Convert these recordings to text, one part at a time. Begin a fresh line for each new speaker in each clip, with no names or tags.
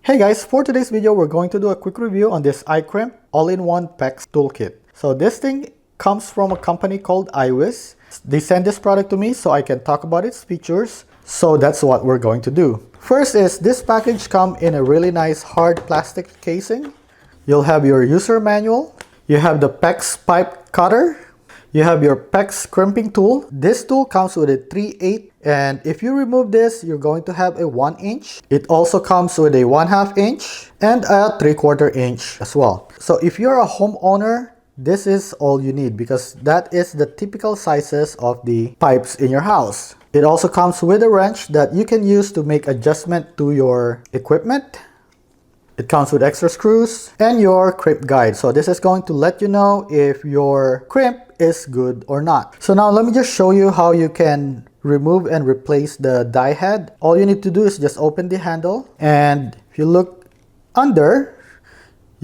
Hey guys, for today's video, we're going to do a quick review on this iCrimp All-in-One PEX Toolkit. So this thing comes from a company called iwiss. They sent this product to me so I can talk about its features. So that's what we're going to do. First is this package comes in a really nice hard plastic casing. You'll have your user manual. You have the PEX pipe cutter. You have your PEX crimping tool. This tool comes with a 3/8, and if you remove this, you're going to have a 1 inch. It also comes with a 1/2 inch and a 3/4 inch as well. So if you're a homeowner, this is all you need because that is the typical sizes of the pipes in your house. It also comes with a wrench that you can use to make adjustment to your equipment. It comes with extra screws and your crimp guide. So this is going to let you know if your crimp is good or not. So now let me just show you how you can remove and replace the die head. All you need to do is just open the handle, and if you look under,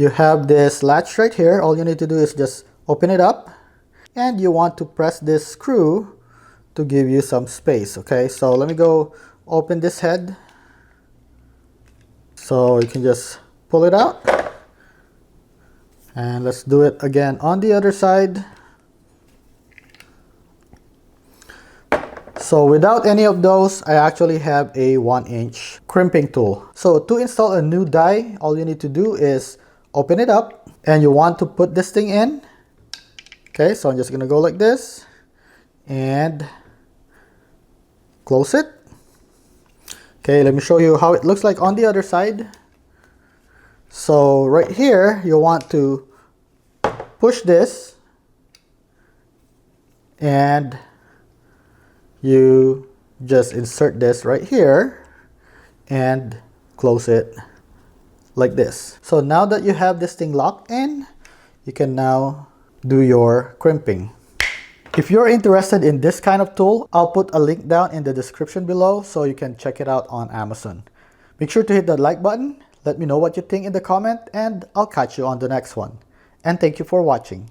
you have this latch right here. All you need to do is just open it up, and you want to press this screw to give you some space. Okay, so let me go open this head. So you can just pull it out, and let's do it again on the other side. So without any of those, I actually have a 1 inch crimping tool. So to install a new die, all you need to do is open it up, and you want to put this thing in. Okay, so I'm just gonna go like this and close it. Okay, let me show you how it looks like on the other side. So right here, you want to push this, and you just insert this right here and close it like this. So now that you have this thing locked in, you can now do your crimping. If you're interested in this kind of tool, I'll put a link down in the description below so you can check it out on Amazon. Make sure to hit that like button, let me know what you think in the comment, and I'll catch you on the next one. And thank you for watching.